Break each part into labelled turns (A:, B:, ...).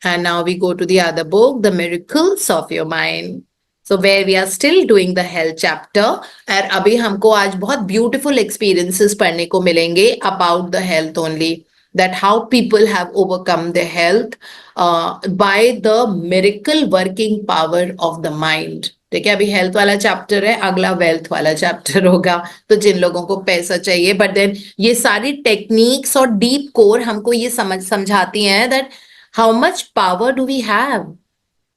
A: And now we go to the other book, The Miracles of Your Mind. So where we are still doing the health chapter. और अभी हमको आज बहुत beautiful experiences पढ़ने को मिलेंगे about the health only. That how people have overcome their health by the miracle working power of the mind. ठीक है, अभी हेल्थ वाला चैप्टर है, अगला वेल्थ वाला चैप्टर होगा. तो जिन लोगों को पैसा चाहिए, बट देन ये सारी टेक्निक्स और डीप कोर हमको ये समझाती हैं that how much power do we have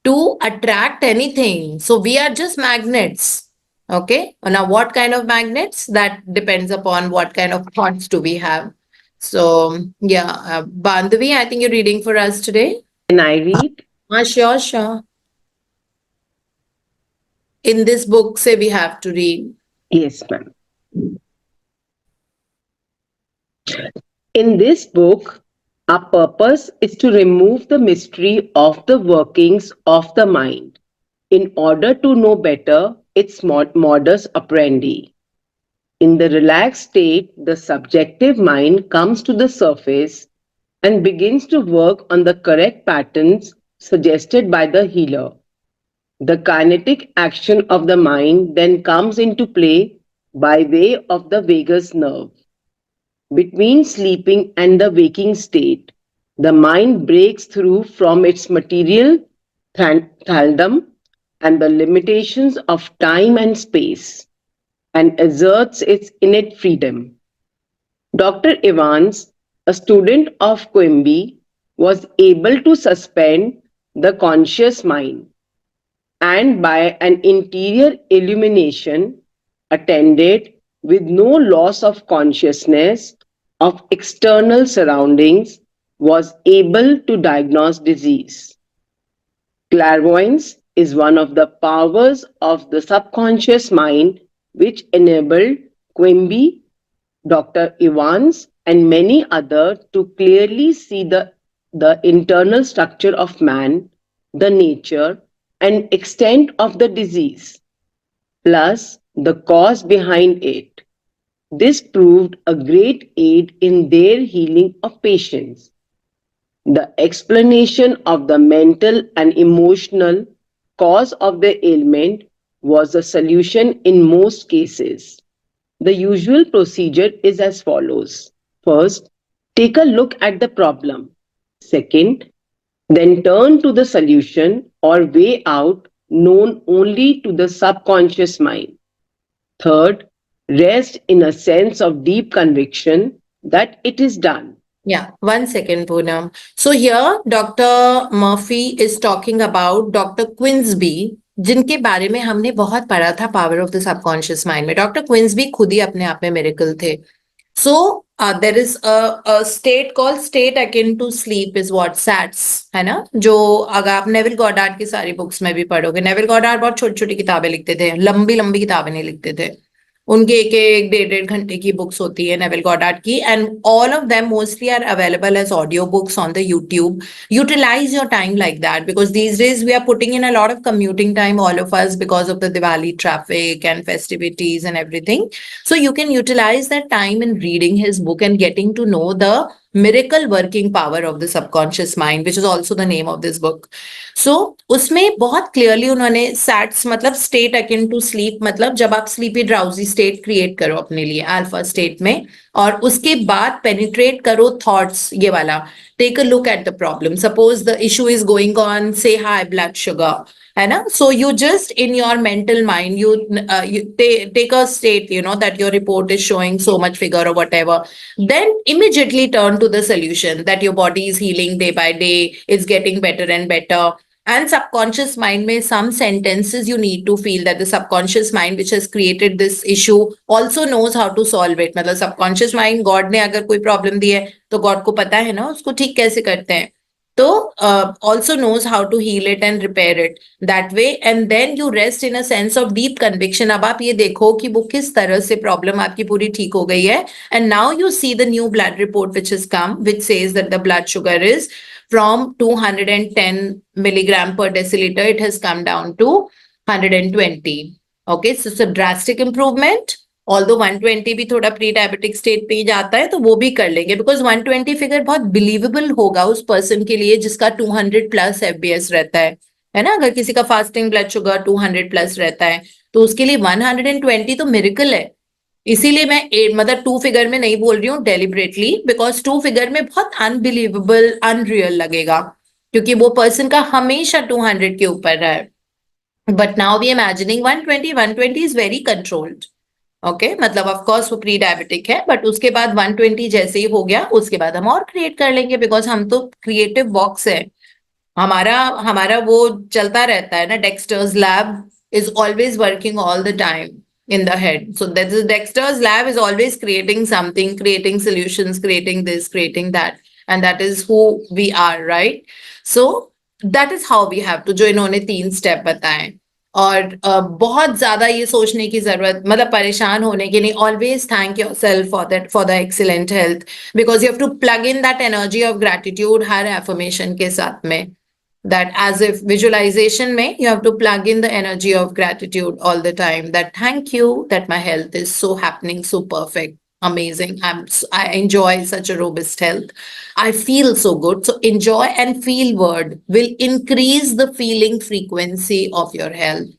A: to attract anything? So we are just magnets. Okay. Now, what kind of magnets? That depends upon what kind of thoughts do we have. So, yeah, Bandhavi, I think you're reading for us today.
B: Can I read?
A: Sure, sure. In this book, say we have to read.
B: Yes, ma'am. In this book, our purpose is to remove the mystery of the workings of the mind in order to know better its modus operandi. In the relaxed state, the subjective mind comes to the surface and begins to work on the correct patterns suggested by the healer. The kinetic action of the mind then comes into play by way of the vagus nerve. Between sleeping and the waking state, the mind breaks through from its material thraldom and the limitations of time and space and asserts its innate freedom. Dr. Evans, a student of Quimby, was able to suspend the conscious mind and by an interior illumination attended with no loss of consciousness of external surroundings was able to diagnose disease. Clairvoyance is one of the powers of the subconscious mind which enabled Quimby, Dr. Evans, and many others to clearly see the internal structure of man, the nature and extent of the disease, plus the cause behind it. This proved a great aid in their healing of patients. The explanation of the mental and emotional cause of the ailment was a solution in most cases. The usual procedure is as follows. First, take a look at the problem. Second, then turn to the solution or way out known only to the subconscious mind. Third, rest in a sense of deep conviction that it is done.
A: Yeah, 1 second, Poonam. So here, Dr. Murphy is talking about Dr. Quinsby, जिनके बारे में हमने बहुत पढ़ा था power of the subconscious mind में. Doctor क्विंसबी खुद ही अपने आप में मिरेकल थे. So there is a state called state akin to sleep is what SATS है ना, जो अगर आप नेविल गॉडार्ड की सारी बुक्स में भी पढ़ोगे. नेविल गॉडार्ड बहुत छोटी छोटी किताबें लिखते थे, लंबी लंबी किताबें नहीं लिखते थे. उनके एक एक डेढ़ घंटे की बुक्स होती है नेविल गॉडार्ड की, and all of them mostly are available as audio books on the YouTube. Utilize your time like that because these days we are putting in a lot of commuting time, all of us, because of the Diwali traffic and festivities and everything. So you can utilize that time in reading his book and getting to know the miracle working power of the subconscious mind, which is also the name of this book. So उसमें बहुत clearly उन्होंने SATS मतलब state akin to sleep, मतलब जब आप sleepy drowsy state create करो अपने लिए अल्फा स्टेट में, और उसके बाद पेनिट्रेट करो थॉट्स, ये वाला take a look at the problem. Suppose the issue is going on say high blood sugar, है ना. So you just in your mental mind, you take a state, that your report is showing so much figure or whatever. Then immediately turn to the solution that your body is healing day by day, it's getting better and better. And subconscious mind में some sentences you need to feel that the subconscious mind which has created this issue also knows how to solve it. मतलब subconscious mind, God ने अगर कोई problem दी है तो God को पता है ना उसको ठीक कैसे करते हैं. तो also knows how to heal it and repair it that way, and then you rest in a sense of deep conviction. अब आप ये देखो कि वो किस तरह से प्रॉब्लम आपकी पूरी ठीक हो गई है, and now you see the new blood report which has come, which says that the blood sugar is from 210 milligram per deciliter, it has come down to 120. Okay, so it's a drastic improvement. Although 120 भी थोड़ा pre diabetic state पे ही जाता है, तो वो भी कर लेंगे, बिकॉज 120 फिगर बहुत बिलीवेबल होगा उस पर्सन के लिए जिसका 200 प्लस एफबीएस रहता है ना। अगर किसी का फास्टिंग ब्लड शुगर 200 प्लस रहता है तो उसके लिए 120 तो मिरेकल है। इसीलिए मैं मतलब 2 फिगर में नहीं बोल रही हूँ डेलिबरेटली, बिकॉज 2 फिगर में बहुत अनबिलीवेबल अनरियल लगेगा, क्योंकि वो पर्सन का हमेशा 200 के ऊपर रहा है। But now we imagining 120, 120 is very controlled. Okay, मतलब ऑफ कोर्स वो प्री डायबिटिक है, बट उसके बाद 120 जैसे ही हो गया उसके बाद हम और क्रिएट कर लेंगे, बिकॉज हम तो क्रिएटिव बॉक्स है। हमारा हमारा वो चलता रहता है ना, Dexters lab is always working all the time in the head. So that is Dexter's lab is always creating something, creating solutions, creating this, creating that, and that is who we are, right? So that is how we have to, जो इन्होंने 3 step बताए। और बहुत ज्यादा ये सोचने की जरूरत, मतलब परेशान होने की नहीं, always thank your self for that, for the excellent health, because you have to plug in that energy of gratitude हर एफर्मेशन के साथ में। That as if visualization may, you have to plug in the energy of gratitude all the time, that thank you that my health is so happening, so perfect, amazing, I enjoy such a robust health, I feel so good. So enjoy and feel word will increase the feeling frequency of your health,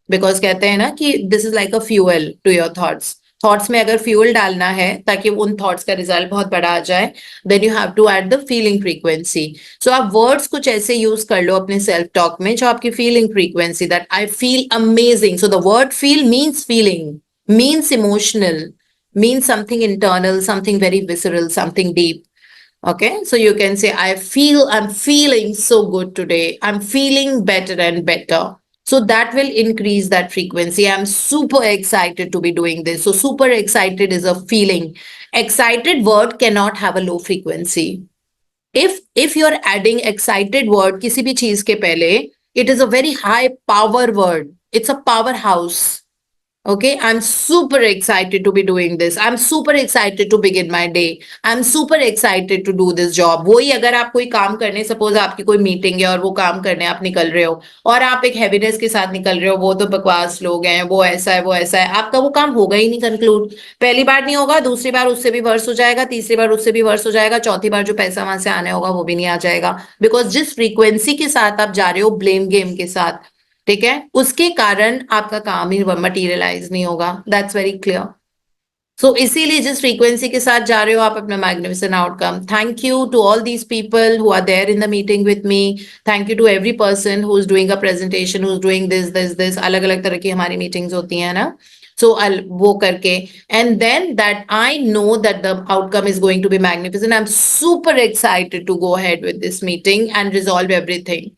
A: because कहते हैं ना कि this is like a fuel to your thoughts. Thoughts में अगर fuel डालना है ताकि उन थॉट्स का रिजल्ट बहुत बड़ा आ जाए, then you have to add the feeling frequency. So आप वर्ड्स कुछ ऐसे यूज कर लो अपने सेल्फ टॉक में जो आपकी feeling frequency, that I feel amazing. So the word feel means feeling, means emotional, means something internal, something very visceral, something deep. Okay, so you can say, I'm feeling so good today, I'm feeling better and better. So that will increase that frequency. I'm super excited to be doing this. So super excited is a feeling. Excited word cannot have a low frequency. If you're adding excited word किसी भी चीज के पहले, it is a very high power word, it's a powerhouse. Okay, I'm super excited to be doing this. I'm super excited to begin my day. I'm super excited to do this job. वही अगर आप कोई काम करने, suppose आपकी कोई meeting है और वो काम करने आप निकल रहे हो और आप एक हैवीनेस के साथ निकल रहे हो, वो तो बकवास लोग हैं, वो ऐसा है वो ऐसा है, आपका वो काम होगा ही नहीं कंक्लूड। पहली बार नहीं होगा, दूसरी बार उससे भी वर्स हो जाएगा, तीसरी बार उससे भी वर्स हो जाएगा, चौथी बार जो पैसा वहां से आने होगा वो भी नहीं आ जाएगा, बिकॉज जिस फ्रीक्वेंसी के साथ आप जा रहे हो ब्लेम गेम के साथ, ठीक है, उसके कारण आपका काम ही मटीरियलाइज नहीं होगा। That's very clear. सो इसीलिए जिस फ्रीक्वेंसी के साथ जा रहे हो आप, अपना magnificent outcome. Thank you to all these people who are there in the meeting with me. Thank you to every person who is doing a presentation, who is doing this, अलग अलग तरह की हमारी मीटिंग्स होती हैं ना। So वो करके, and then that I know that the outcome is going to be magnificent. I am super excited to go ahead with this meeting and resolve everything.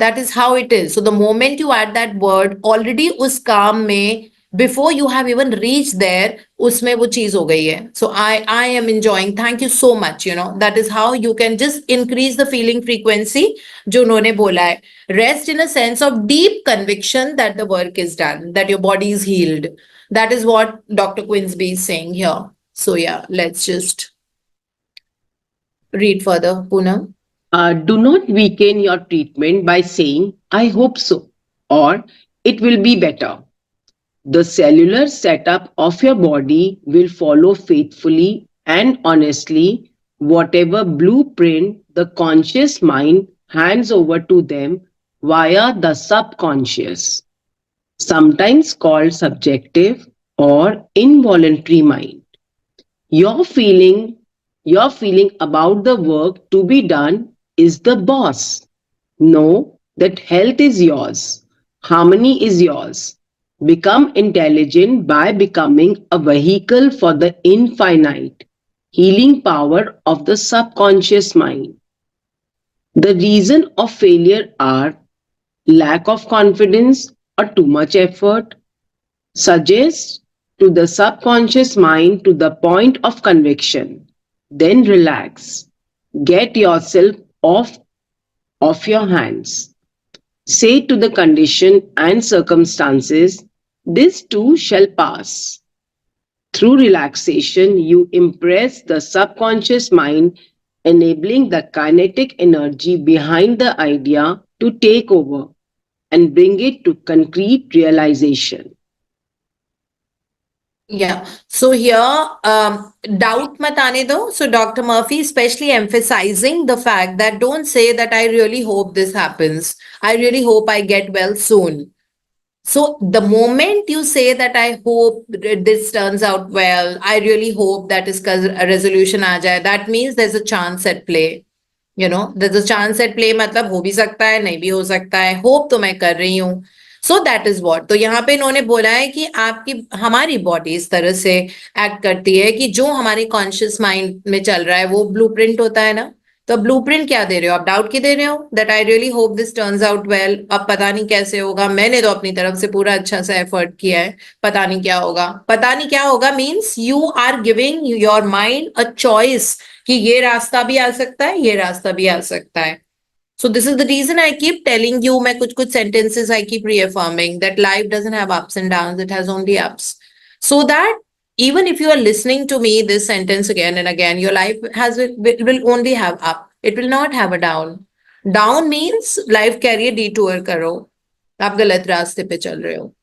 A: That is how it is. So the moment you add that word, already उस काम में, before you have even reached there, उसमें वो चीज हो गई है। So I am enjoying. Thank you so much. You know, that is how you can just increase the feeling frequency जो उन्होंने बोला है। Rest in a sense of deep conviction that the work is done, that your body is healed. That is what Dr. Quinsby is saying here. So yeah, let's just read further, Poonam.
B: Do not weaken your treatment by saying, I hope so, or it will be better. The cellular setup of your body will follow faithfully and honestly whatever blueprint the conscious mind hands over to them via the subconscious, sometimes called subjective or involuntary mind. Your feeling, your feeling about the work to be done is the boss. Know that health is yours, harmony is yours. Become intelligent by becoming a vehicle for the infinite healing power of the subconscious mind. The reason of failure are lack of confidence or too much effort. Suggest to the subconscious mind to the point of conviction. Then relax. Get yourself off your hands. Say to the condition and circumstances, this too shall pass. Through relaxation, you impress the subconscious mind, enabling the kinetic energy behind the idea to take over and bring it to concrete realization.
A: Yeah. So here, doubt mat aane do. So Dr. Murphy especially emphasizing the fact that don't say that I really hope this happens. I really hope I get well soon. So the moment you say that I hope this turns out well, I really hope that इसका resolution आ जाए, that means there's a chance at play. there's a chance at play मतलब हो भी सकता है, नहीं भी हो सकता है, होप तो मैं कर रही हूँ. सो दैट इज वॉट. तो यहाँ पे इन्होंने बोला है कि आपकी हमारी बॉडी इस तरह से एक्ट करती है कि जो हमारे कॉन्शियस माइंड में चल रहा है वो ब्लूप्रिंट होता है ना. तो ब्लूप्रिंट क्या दे रहे हो आप? डाउट की दे रहे हो that I really hope this turns out well. अब पता नहीं कैसे होगा, मैंने तो अपनी तरफ से पूरा अच्छा सा एफर्ट किया है, पता नहीं क्या होगा. पता नहीं क्या होगा means you are giving your mind a choice कि ये रास्ता भी आ सकता है, ये रास्ता भी आ सकता है. So this is the reason I keep telling you, मैं कुछ sentences I keep reaffirming that life doesn't have ups and downs, it has only ups. So that even if you are listening to me this sentence again and again, your life will only have up. It will not have a down. Down means life carry a detour करो. आप गलत रास्ते पे चल रहे हो.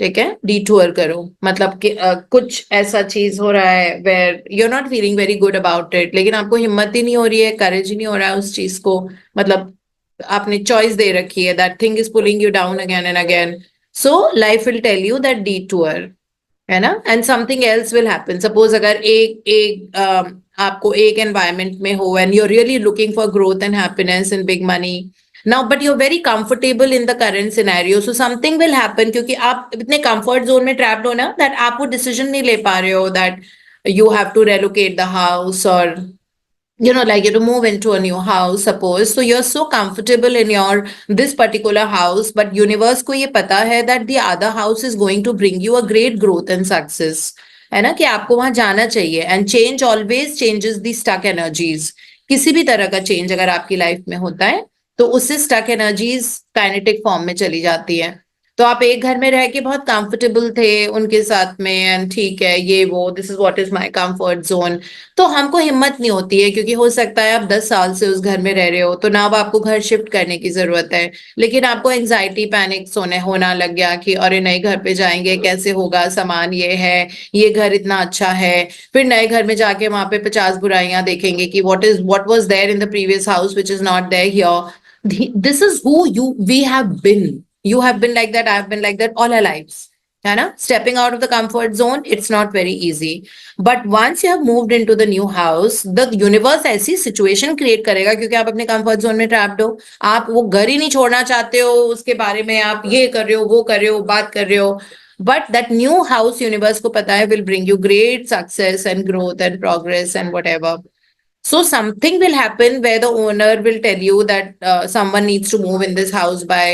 A: ठीक है, डिटूर करो मतलब कि कुछ ऐसा चीज हो रहा है where you are not feeling very good about it, लेकिन आपको हिम्मत ही नहीं हो रही है, करेज ही नहीं हो रहा है उस चीज को. मतलब आपने चॉइस दे रखी है, that thing is pulling you down again and again. So life will tell you that detour है ना, and something else will happen. Suppose अगर एक एक आपको एक एनवायरमेंट में हो and you are really looking for growth and happiness and big money now but you're very comfortable in the current scenario, so something will happen क्योंकि आप इतने comfort zone में trapped हो ना that आप वो decision नहीं ले पा रहे हो that you have to relocate the house or like you to move into a new house suppose. So you're so comfortable in your this particular house, but universe को ये पता है that the other house is going to bring you a great growth and success, है ना, कि आपको वहां जाना चाहिए. And change always changes the stuck energies. किसी भी तरह का चेंज अगर आपकी लाइफ में होता है तो उससे स्टक एनर्जीज काइनेटिक फॉर्म में चली जाती है. तो आप एक घर में रह के बहुत कंफर्टेबल थे उनके साथ में एंड ठीक है ये वो this is what is my comfort zone. तो हमको हिम्मत नहीं होती है क्योंकि हो सकता है आप 10 साल से उस घर में रह रहे हो, तो ना अब आपको घर शिफ्ट करने की जरूरत है, लेकिन आपको एंजाइटी पैनिक होना लग गया कि अरे नए घर पे जाएंगे कैसे होगा, सामान ये है, ये घर इतना अच्छा है. फिर नए घर में जाके वहां पे 50 बुराइयां देखेंगे कि what was there in the previous house which is not there here. This is who you we have been. You have been like that, I have been like that all our lives. है ना? Stepping out of the comfort zone, it's not very easy. But once you have moved into the new house, the universe ऐसी situation create करेगा क्योंकि आप अपने comfort zone में trapped हो. आप वो घर ही नहीं छोड़ना चाहते हो, उसके बारे में आप ये कर रहे हो, वो कर रहे हो, बात कर रहे हो. But that new house universe को पता है will bring you great success and growth and progress and whatever. So something will happen where the owner will tell you that someone needs to move in this house by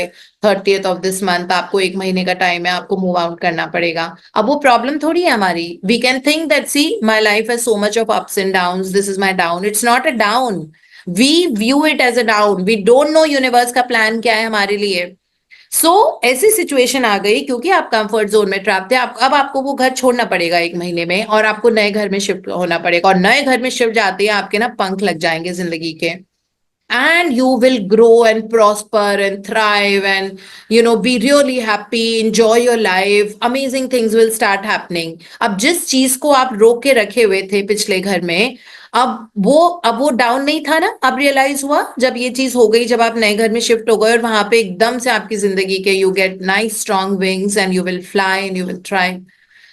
A: 30th of this month. आपको एक महीने का time है, आपको move out करना पड़ेगा. अब वो प्रॉब्लम थोड़ी है हमारी. We can think that see my life has so much of ups and downs. This is my down. It's not a down. We view it as a down. We don't know universe का plan क्या है हमारे लिए. सो ऐसी situation आ गई क्योंकि आप comfort zone में ट्रैप थे. अब आपको वो घर छोड़ना पड़ेगा एक महीने में और आपको नए घर में शिफ्ट होना पड़ेगा, और नए घर में शिफ्ट जाते ही आपके ना पंख लग जाएंगे जिंदगी के. and you will grow and prosper and thrive and be really happy, enjoy your life, amazing things will start happening. अब जिस चीज को आप रोक के रखे हुए थे पिछले घर में, अब वो डाउन नहीं था ना, अब रियलाइज हुआ जब ये चीज हो गई, जब आप नए घर में शिफ्ट हो गए और वहां पे एकदम से आपकी जिंदगी के you get nice strong wings and you will fly and you will thrive.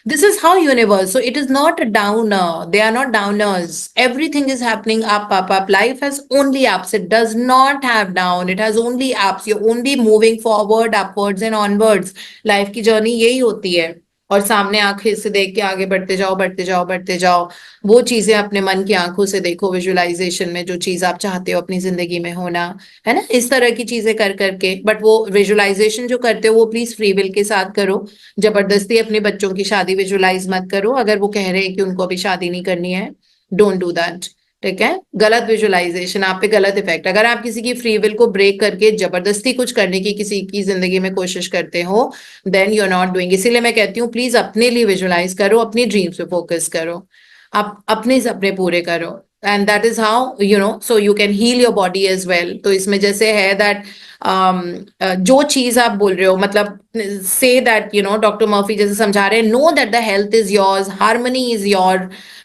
A: This is how universe. So it is not a downer. They are not downers. Everything is happening up, up, up. Life has only ups. It does not have down. It has only ups. You're only moving forward, upwards and onwards. Life की journey यही होती है. और सामने आंखें से देख के आगे बढ़ते जाओ, बढ़ते जाओ, बढ़ते जाओ. वो चीजें अपने मन की आंखों से देखो, विजुअलाइजेशन में जो चीज आप चाहते हो अपनी जिंदगी में होना, है ना, इस तरह की चीजें कर करके. बट वो विजुअलाइजेशन जो करते हो वो प्लीज फ्री विल के साथ करो. जबरदस्ती अपने बच्चों की शादी विजुअलाइज मत करो अगर वो कह रहे हैं कि उनको अभी शादी नहीं करनी है. Don't do that. ठीक है, गलत विजुअलाइजेशन आप पे गलत इफेक्ट. अगर आप किसी की फ्री विल को ब्रेक करके जबरदस्ती कुछ करने की किसी की जिंदगी में कोशिश करते हो, then you are not doing. इसीलिए मैं कहती हूँ प्लीज अपने लिए विजुअलाइज करो, अपनी ड्रीम्स पे फोकस करो, आप अपने सपने पूरे करो. and that is how, you know, so you can heal your body as well. तो इसमें जैसे है that जो चीज आप बोल रहे हो, मतलब say that, you know, doctor Murphy जैसे समझा रहे हैं, know that the health is yours, harmony is your,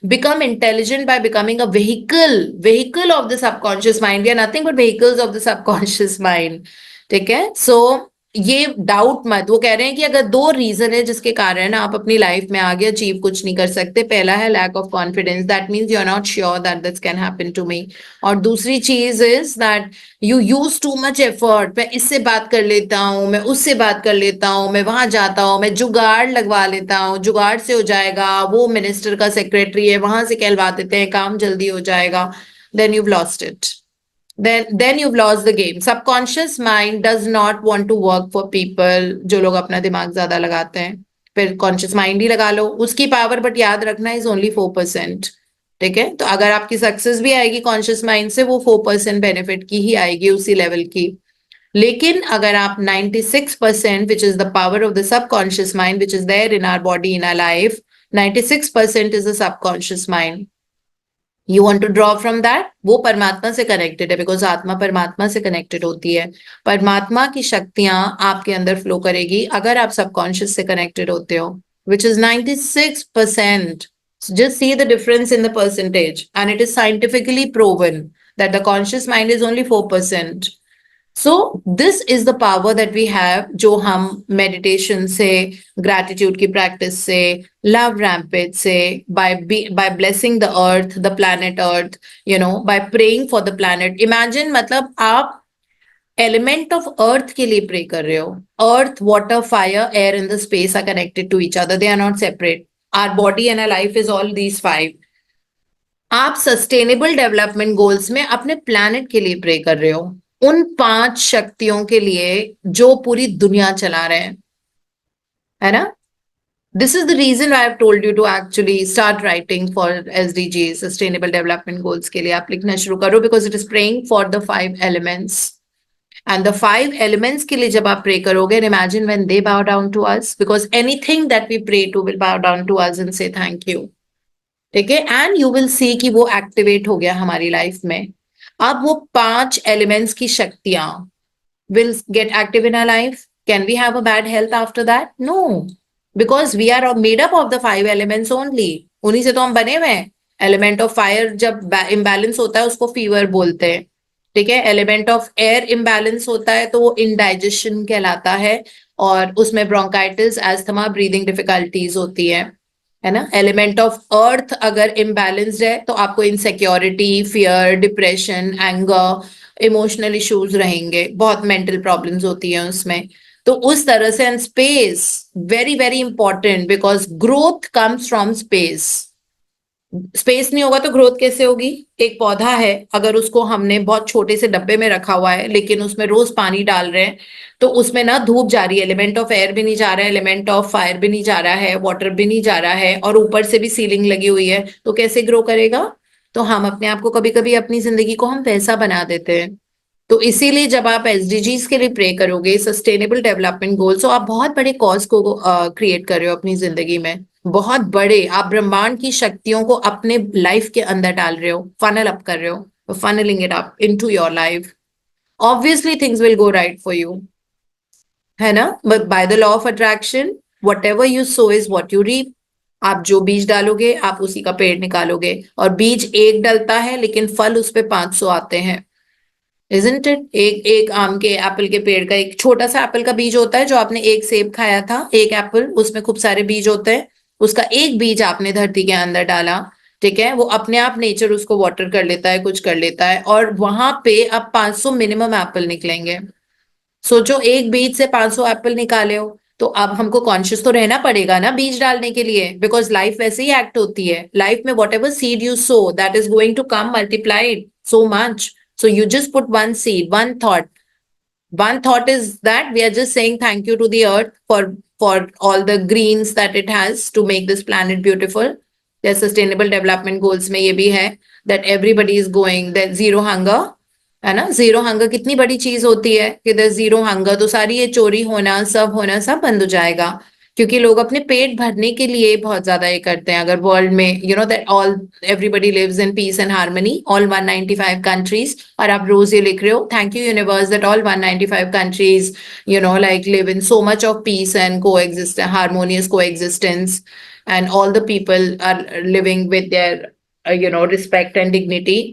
A: become intelligent by becoming a vehicle of the subconscious mind. We are nothing but vehicles of the subconscious mind. ठीक है? So ये doubt मत, वो कह रहे हैं कि अगर दो रीजन है जिसके कारण आप अपनी लाइफ में आगे अचीव कुछ नहीं कर सकते, पहला है lack of confidence, that means you are not sure that this can happen to me, और दूसरी चीज is that you use too much effort, मैं इससे बात कर लेता हूँ, मैं उससे बात कर लेता हूँ, मैं वहां जाता हूँ, मैं जुगाड़ लगवा लेता हूँ, जुगाड़ से हो जाएगा, वो मिनिस्टर का सेक्रेटरी है वहां से कहलवा देते हैं, काम जल्दी हो जाएगा, then you've lost it. Then you've lost the game. Subconscious mind does not want to work for people जो लोग अपना दिमाग ज्यादा लगाते हैं, फिर कॉन्शियस माइंड ही लगा लो, उसकी पावर बट याद रखना इज ओनली 4%. ठीक है? तो अगर आपकी सक्सेस भी आएगी कॉन्शियस माइंड से, वो 4% बेनिफिट की ही आएगी, उसी लेवल की. लेकिन अगर आप 96%, which is the power of the subconscious mind which is there in our body, in our life, 96% is the subconscious mind. You want to draw from that, वो परमात्मा से कनेक्टेड है, बिकॉज आत्मा परमात्मा से कनेक्टेड होती है. परमात्मा की शक्तियां आपके अंदर फ्लो करेगी अगर आप सबकॉन्शियस से कनेक्टेड होते हो, which is 96%. Just see the difference in the percentage, and it is scientifically proven that the conscious mind is only 4%. So this is the power that we have, जो हम meditation से, gratitude की practice से, love rampage से, by blessing the earth, the planet earth, you know, by praying for the planet. Imagine, मतलब आप element of earth के लिए pray कर रहे हो. Earth, water, fire, air and the space are connected to each other. They are not separate. Our body and our life is all these five. आप sustainable development goals में अपने planet के लिए प्रे कर रहे हो, उन 5 शक्तियों के लिए जो पूरी दुनिया चला रहे हैं, है ना? This is the reason I have told you to actually start writing for SDG, sustainable development goals के लिए आप लिखना शुरू करो, because it is praying for the 5 elements. And the 5 elements के लिए जब आप प्रे करोगे, imagine when they bow down to us, because anything that we pray to will bow down to us and say thank you. ठीक है? And you will सी कि वो activate हो गया हमारी लाइफ में. अब वो 5 एलिमेंट्स की शक्तियां will get active in our life. Can we have a bad health after that? No, because we are made up of the 5 elements only. उन्हीं से तो हम बने हुए हैं. एलिमेंट ऑफ फायर जब इम्बैलेंस होता है उसको फीवर बोलते हैं. ठीक है? एलिमेंट ऑफ एयर इम्बैलेंस होता है तो वो इंडाइजेशन कहलाता है, और उसमें ब्रोंकाइटिस, एस्थमा, ब्रीदिंग डिफिकल्टीज होती है ना? एलिमेंट ऑफ अर्थ अगर इम्बैलेंस्ड है तो आपको insecurity, fear, depression, anger, emotional issues रहेंगे, बहुत मेंटल प्रॉब्लम्स होती हैं उसमें. तो उस तरह से, and space very very important, because growth comes from space. Space नहीं होगा तो ग्रोथ कैसे होगी? एक पौधा है, अगर उसको हमने बहुत छोटे से डब्बे में रखा हुआ है लेकिन उसमें रोज पानी डाल रहे हैं, तो उसमें ना धूप जा रही है, एलिमेंट ऑफ एयर भी नहीं जा रहा है, एलिमेंट ऑफ फायर भी नहीं जा रहा है, वाटर भी नहीं जा रहा है, और ऊपर से भी सीलिंग लगी हुई है, तो कैसे ग्रो करेगा? तो हम अपने आप को कभी कभी, अपनी जिंदगी को हम वैसा बना देते हैं. तो इसीलिए जब आप एसडीजीज के लिए प्रे करोगे, सस्टेनेबल डेवलपमेंट गोल्स, तो आप बहुत बड़े कॉज को क्रिएट कर रहे हो अपनी जिंदगी में, बहुत बड़े. आप ब्रह्मांड की शक्तियों को अपने लाइफ के अंदर डाल रहे हो, फनल अप कर रहे हो, funnelling it up into your life. Obviously things will go right for you, है ना? But by the law of attraction, whatever you sow is what you reap. आप जो बीज डालोगे आप उसी का पेड़ निकालोगे, और बीज एक डलता है लेकिन फल उस पे 500 आते हैं. Isn't it? एक आम के, एप्पल के पेड़ का एक छोटा सा एप्पल का बीज होता है, जो आपने एक सेब खाया था, एक एप्पल, उसमें खूब सारे बीज होते हैं. उसका एक बीज आपने धरती के अंदर डाला, ठीक है? वो अपने आप नेचर उसको वाटर कर लेता है, कुछ कर लेता है, और वहां पे अब 500 मिनिमम एप्पल निकलेंगे. सोचो, एक बीज से 500 एप्पल निकाले हो, तो अब हमको कॉन्शियस तो रहना पड़ेगा ना बीज डालने के लिए, बिकॉज लाइफ वैसे ही एक्ट होती है. लाइफ में whatever seed you sow, that is going to come multiplied so much. So you just put one seed, one thought. One thought is that we are just saying thank you to the earth for all the greens that it has to make this planet beautiful. Their sustainable development goals में ये भी है that everybody is going that zero hunger, है ना? Zero hunger कितनी बड़ी चीज होती है कि there's zero hunger, तो सारी ये चोरी होना, सब होना, सब बंद हो जाएगा. क्योंकि लोग अपने पेट भरने के लिए बहुत ज्यादा ये करते हैं। अगर वर्ल्ड में that all everybody lives in peace and harmony, all 195 countries, और आप रोज ये लिख रहे हो, thank you universe that all 195 countries like live in so much of peace and coexist harmonious coexistence, and all the people are living with their respect and dignity,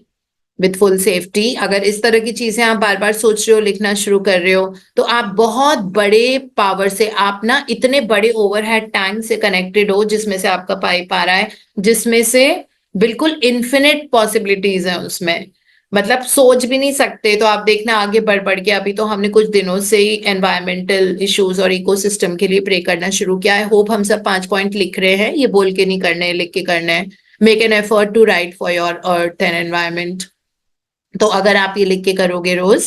A: with full safety. अगर इस तरह की चीजें आप बार बार सोच रहे हो, लिखना शुरू कर रहे हो, तो आप बहुत बड़े पावर से, आप ना इतने बड़े ओवरहेड टैंक से कनेक्टेड हो, जिसमें से आपका पाइप आ रहा है, जिसमें से बिल्कुल इन्फिनिट पॉसिबिलिटीज है उसमें, मतलब सोच भी नहीं सकते। तो आप देखना आगे बढ़ बढ़ के, अभी तो हमने कुछ दिनों से ही एनवायरमेंटल इश्यूज और इकोसिस्टम के लिए प्रे करना शुरू किया है। होप हम सब 5 पॉइंट लिख रहे हैं, ये बोल के नहीं करने हैं, लिख के करना है। Make an effort to write for your earth and environment. तो अगर आप ये लिख के करोगे रोज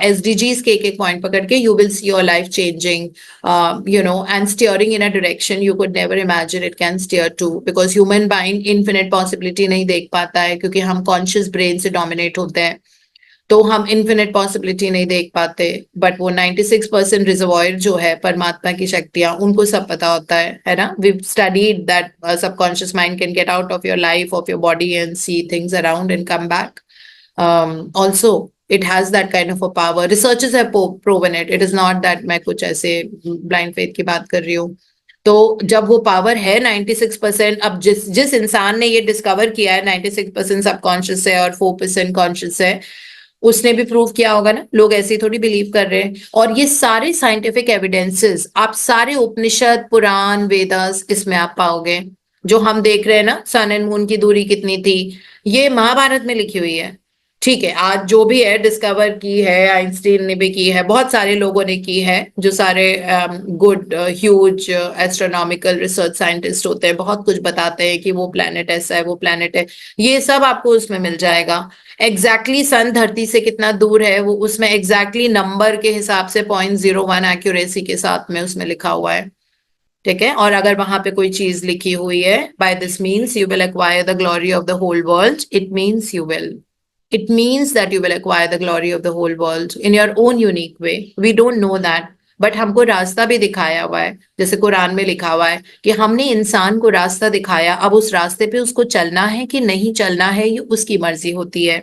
A: एसडीजीज के एक एक पॉइंट पकड़ के, you will see your life changing, and steering in a direction you could never imagine it can steer to, because human mind infinite possibility नहीं देख पाता है, क्योंकि हम कॉन्शियस ब्रेन से डोमिनेट होते हैं, तो हम इनफिनिट पॉसिबिलिटी नहीं देख पाते। बट वो 96% रिजर्वॉयर जो है परमात्मा की शक्तियां, उनको सब पता होता है ना। We studied that subconscious mind can get out of your life, of your body, and see things around and come back. Also it has that kind of a power. Researchers have proven it. It is not that मैं कुछ ऐसे blind faith की बात कर रही हूँ। तो जब वो पावर है 96%, अब जिस जिस इंसान ने ये डिस्कवर किया है 96% सबकॉन्शियस है और 4% कॉन्शियस है, उसने भी प्रूव किया होगा ना। लोग ऐसे ही थोड़ी बिलीव कर रहे हैं। और ये सारे साइंटिफिक एविडेंसेस आप सारे उपनिषद, पुराण, वेदास, इसमें आप पाओगे। जो हम देख रहे हैं ना, सन एंड मून की दूरी कितनी थी, ये महाभारत में लिखी हुई है। ठीक है, आज जो भी है डिस्कवर की है, आइंस्टीन ने भी की है, बहुत सारे लोगों ने की है, जो सारे good huge astronomical research scientist होते हैं, बहुत कुछ बताते हैं कि वो प्लेनेट ऐसा है, वो प्लेनेट है, ये सब आपको उसमें मिल जाएगा। एग्जैक्टली सन धरती से कितना दूर है, वो उसमें एग्जैक्टली नंबर के हिसाब से 0.01 एक्यूरेसी के साथ में उसमें लिखा हुआ है। ठीक है, और अगर वहां पे कोई चीज लिखी हुई है, by this means you will acquire the glory of the whole world, it means that you will acquire the glory of the whole world in your own unique way. We don't know that, but हमको रास्ता भी दिखाया हुआ है। जैसे कुरान में लिखा हुआ है कि हमने इंसान को रास्ता दिखाया, अब उस रास्ते पे उसको चलना है कि नहीं चलना है, ये उसकी मर्जी होती है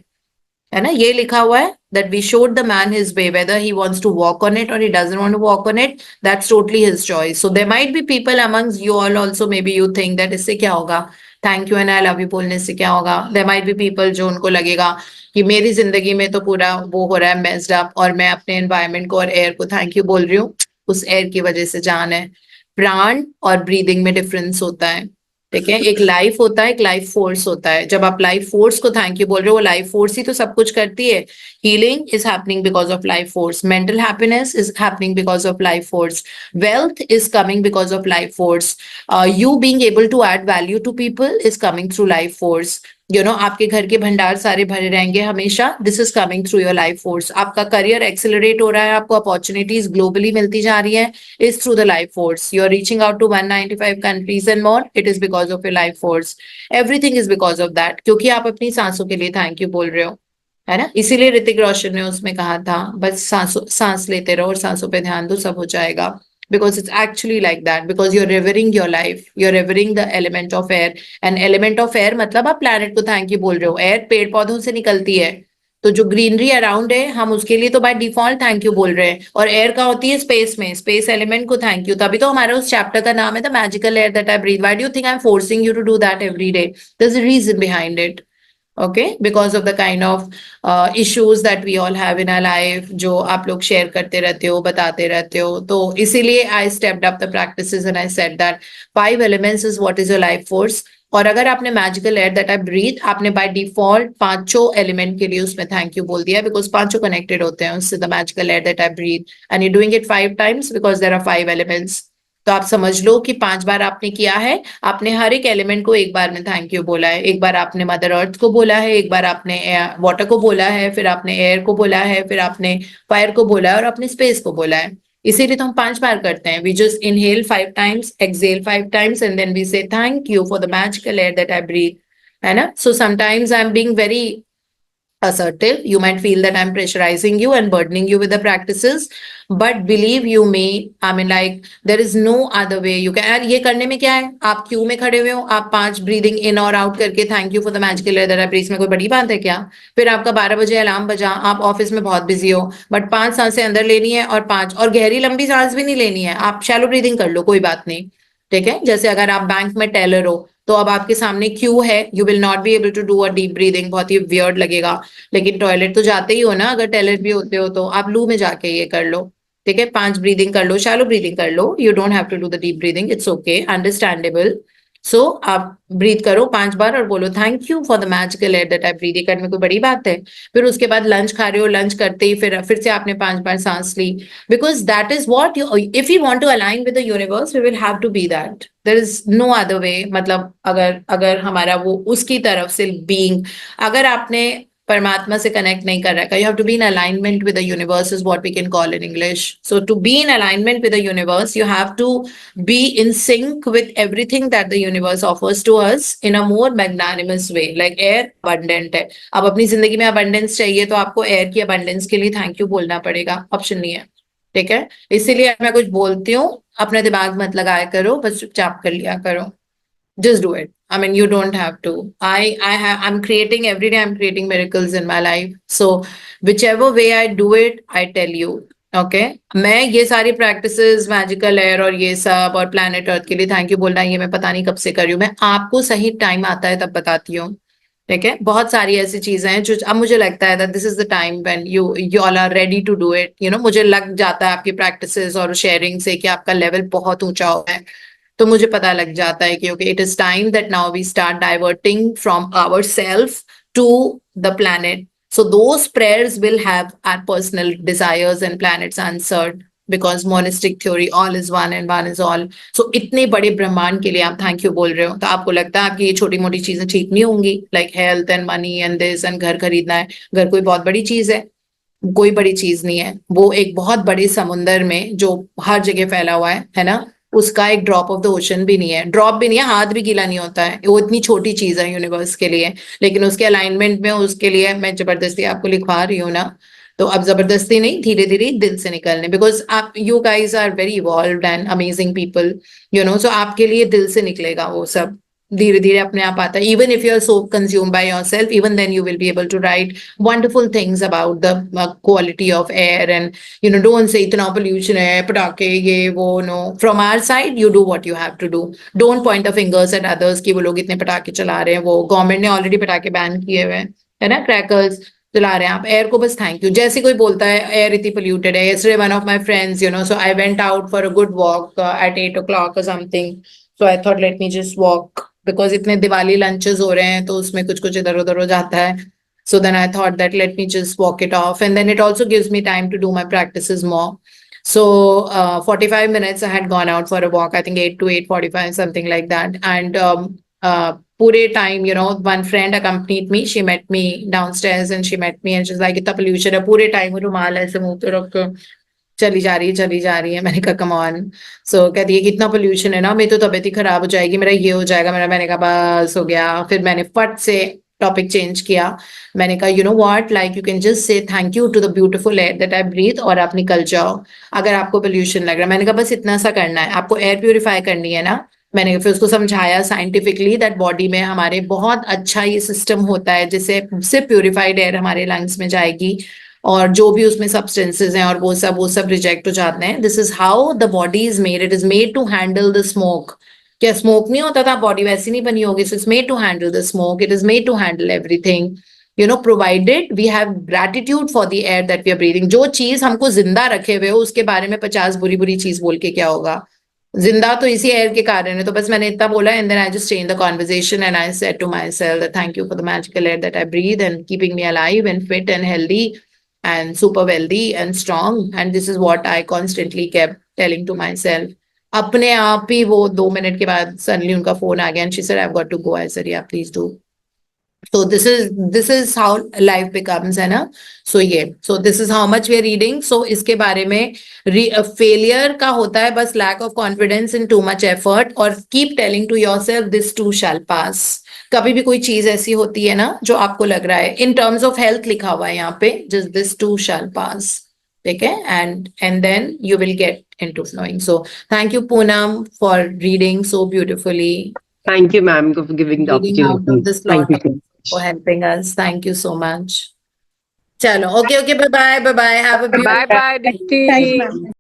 A: ना। ये लिखा हुआ है that we showed the man his way, whether he wants to walk on it or he doesn't want to walk on it, that's totally his choice. So there might be people amongst you all also, maybe you think that इससे क्या होगा, thank you and I love you बोलने से क्या होगा। There might be people जो उनको लगेगा कि मेरी जिंदगी में तो पूरा वो हो रहा है मेस्ड अप, और मैं अपने एनवायरनमेंट को और एयर को थैंक यू बोल रही हूँ, उस एयर की वजह से जान है। प्राण और ब्रीदिंग में डिफरेंस होता है। ठीक है, एक लाइफ होता है, एक लाइफ फोर्स होता है। जब आप लाइफ फोर्स को थैंक यू बोल रहे हो, वो लाइफ फोर्स ही तो सब कुछ करती है। Healing is happening because of life force, mental happiness is happening because of life force, wealth is coming because of life force, you being able to add value to people is coming through life force. आपके घर के भंडार सारे भरे रहेंगे हमेशा, this is coming through your life force. आपका career accelerate हो रहा है, आपको अपॉर्चुनिटीज ग्लोबली मिलती जा रही है, is through the life force. You are reaching out to 195 countries and more, it is because of your life force. Everything is because of that, क्योंकि आप अपनी सांसों के लिए थैंक यू बोल रहे हो, है ना। इसीलिए ऋतिक रोशन ने उसमें कहा था, बस सांस लेते रहो और सांसों पे ध्यान दो, सब हो जाएगा। Because it's actually like that, because you're revering your life, you're revering the element of air, and element of air मतलब आप planet को thank you बोल रहे हो। एयर पेड़ पौधों से निकलती है, तो जो ग्रीनरी अराउंड है, हम उसके लिए तो बाय डिफॉल्ट थैंक यू बोल रहे हैं। और एयर का होती है स्पेस में, स्पेस एलिमेंट को थैंक यू, तभी तो हमारा उस चैप्टर का नाम है the magical air that I breathe. Why do you think I am forcing you to do that every day? There is a reason behind it. Okay, because of the kind of issues that we all have in our life, जो आप लोग share करते रहते हो, बताते रहते हो। तो इसीलिए I stepped up the practices and I said that 5 elements is what is your life force. और अगर आपने magical air that I breathe, आपने बाय डिफॉल्ट पांचों एलिमेंट के लिए उसमें थैंक यू बोल दिया, बिकॉज पांचों कनेक्टेड होते हैं उससे, the magical air that I breathe, and you doing it 5 times because there are 5 elements. तो आप समझ लो कि 5 बार आपने किया है, आपने हर एक एलिमेंट को एक बार में थैंक यू बोला है। एक बार आपने मदर अर्थ को बोला है, एक बार आपने वाटर को बोला है, फिर आपने एयर को बोला है, फिर आपने फायर को बोला है, और आपने स्पेस को बोला है। इसीलिए तो हम 5 बार करते हैं। We just inhale 5 times, exhale 5 times, and then we say thank you for the magical air that I breathe, है ना। So sometimes I am being very assertive. You might feel that I'm pressurizing you and burdening you with the practices, but believe you me, I mean, like there is no other way you can. And ये करने में क्या है, आप Q में खड़े हुए हो, आप 5 ब्रीदिंग इन और आउट करके thank you for the magical air that I breathe में कोई बड़ी बात है क्या? फिर आपका 12 बजे अलार्म बजा, आप ऑफिस में बहुत बिजी हो, बट 5 सांसें अंदर लेनी है और 5 और गहरी लंबी सांस भी नहीं लेनी है, आप शैलो ब्रीदिंग कर लो, कोई बात नहीं। ठीक है, जैसे अगर आप बैंक में टेलर हो तो अब आपके सामने क्यू है, you will not be able to do a deep breathing, बहुत ही वियर्ड लगेगा। लेकिन टॉयलेट तो जाते ही हो ना, अगर टॉयलेट भी होते हो तो आप लू में जाके ये कर लो। ठीक है, 5 ब्रीदिंग कर लो, शैलो ब्रीदिंग कर लो, you don't have to do the deep breathing, it's okay, understandable. So आप ब्रीथ करो 5 बार और बोलो thank you for the magical air that I breathe, करने में कोई बड़ी बात है। फिर उसके बाद लंच खा रहे हो, लंच करते ही फिर से आपने 5 बार सांस ली, because that is what you, if you want to align with the universe we will have to be that, there is no other way. मतलब अगर अगर हमारा वो उसकी तरफ से बीइंग, अगर आपने परमात्मा से कनेक्ट नहीं कर रखा, you have to be in alignment with the universe is what we can call in English. So to be in alignment with the universe you have to be in sync with everything that the universe offers to us in a more magnanimous way, like air abundant है। अब अपनी जिंदगी में abundance चाहिए तो आपको air की abundance के लिए थैंक यू बोलना पड़ेगा, ऑप्शन नहीं है। ठीक है, इसीलिए मैं कुछ बोलती हूँ अपना दिमाग मत लगाया करो, बस चुपचाप कर लिया करो, just do it. I mean, you don't have to. I'm creating every day, I'm creating miracles in my life, so whichever way I do it I tell you, okay मैं ये सारी प्रैक्टिसेस मैजिकल एयर और ये सब और planet earth के लिए thank you बोलना है, ये मैं पता नहीं कब से कर रही हूँ, मैं आपको सही टाइम आता है तब बताती हूँ। ठीक है, बहुत सारी ऐसी चीजें हैं जो अब मुझे लगता है that this is the time when you all are ready to do it, you know, मुझे लग जाता है आपकी प्रैक्टिसेस और शेयरिंग से कि आपका लेवल बहुत ऊंचा हो है, तो मुझे पता लग जाता है कि okay it is time that now we start diverting from our self to the planet, so those prayers will have our personal desires and planets answered, because monistic theory all is one and one is all। so इतने बड़े ब्रह्मांड के लिए आप thank you बोल रहे हो तो आपको लगता है आपकी ये छोटी मोटी चीजें ठीक नहीं होंगी, like health and money and this and घर खरीदना है, घर कोई बहुत बड़ी चीज है? कोई बड़ी चीज नहीं है, वो एक बहुत बड़े समुंदर में जो हर जगह फैला हुआ है ना, उसका एक ड्रॉप ऑफ द ओशन भी नहीं है, ड्रॉप भी नहीं है, हाथ भी गीला नहीं होता है, वो इतनी छोटी चीज है यूनिवर्स के लिए, लेकिन उसके अलाइनमेंट में उसके लिए मैं जबरदस्ती आपको लिखवा रही हूँ ना, तो अब जबरदस्ती नहीं, धीरे धीरे दिल से निकलने, बिकॉज आप you guys are very evolved and amazing people, you know, so आपके लिए दिल से निकलेगा वो सब, धीरे धीरे अपने आप आता है। Even if you are so consumed by yourself, even then you will be able to write wonderful things about the quality of air, and you know, don't say इतना pollution है, पटाखे ये वो, no, from our side you do what you have to do, don't point the fingers at others कि वो लोग इतने पटाखे चला रहे हैं, वो गवर्नमेंट ने ऑलरेडी पटाखे बैन किए हुए हैं, है ना, क्रैकर्स चला रहे हैं, आप एयर को बस थैंक यू, जैसे कोई बोलता है एयर इतनी पोल्यूटेड है, yesterday one of my friends, you know, so I went out for a good walk at 8 o'clock or something, so I thought let me just walk, because इतने Diwali lunches हो रहे हैं तो उसमें कुछ कुछ इधर उधर हो जाता है, so then I thought that let me just walk it off, and then it also gives me time to do my practices more. So 45 minutes I had gone out for a walk, I think 8 to 8:45 something like that, and पूरे time, you know, one friend accompanied me, she met me downstairs and she met me and she's like इतना pollution है, पूरे time रुमाल ऐसे मुंह पे रख के चली जा रही है, चली जा रही है, मैंने कहा कम ऑन। सो कहती है कितना पोल्यूशन है ना, मेरी तो तबीयत ही खराब हो जाएगी, मेरा ये हो जाएगा मेरा, मैंने कहा बस हो गया, फिर मैंने फट से टॉपिक चेंज किया, मैंने कहा you know what, like you can just say thank you to the beautiful air that I breathe और आप निकल जाओ। अगर आपको पोल्यूशन लग रहा है, मैंने कहा बस इतना सा करना है, आपको एयर प्यूरिफाई करनी है ना, मैंने फिर उसको समझाया साइंटिफिकली दैट बॉडी में हमारे बहुत अच्छा ये सिस्टम होता है जिससे सिर्फ प्यूरिफाइड एयर हमारे लंग्स में जाएगी और जो भी उसमें सब्सटेंसेस हैं और वो सब रिजेक्ट हो जाते हैं, this is how the body is made, it is made to handle the smoke. क्या स्मोक नहीं होता था, बॉडी वैसी नहीं बनी होगी, so it's made to handle the smoke, it is made to handle everything, you know, provided we have gratitude for the air that we are breathing. जो चीज हमको जिंदा रखे हुए हो उसके बारे में 50 बुरी बुरी चीज बोल के क्या होगा, जिंदा तो इसी एयर के कारण है। तो बस मैंने इतना बोला and then I just change the conversation and I said to my self thank you for the magical air that I breathe and keeping me alive and fit and healthy and super wealthy and strong, and this is what I constantly kept telling to myself। अपने आप ही वो 2 minute के बाद suddenly उनका phone आ गया and she said I've got to go, I said yeah please do। So this is how life becomes, है ना? So ये, so this is how much we are reading. So इसके बारे में failure का होता है बस lack of confidence and too much effort, और keep telling to yourself this too shall pass. कभी भी कोई चीज ऐसी होती है ना जो आपको लग रहा है, in terms of health लिखा हुआ है यहाँ पे, just this too shall pass. ठीक है? And then you will get into flowing. So thank you Poonam for reading so beautifully,
B: Thank you, ma'am, for giving the
A: reading out of
B: opportunity.
A: this
B: Thank
A: lot,
B: you so
A: for
B: much.
A: helping us. Thank you so much. Chalo. Okay, bye bye, bye bye. Have a
C: Bye
A: beautiful
C: bye,
A: day.
C: Dipti.
D: Thanks, ma'am.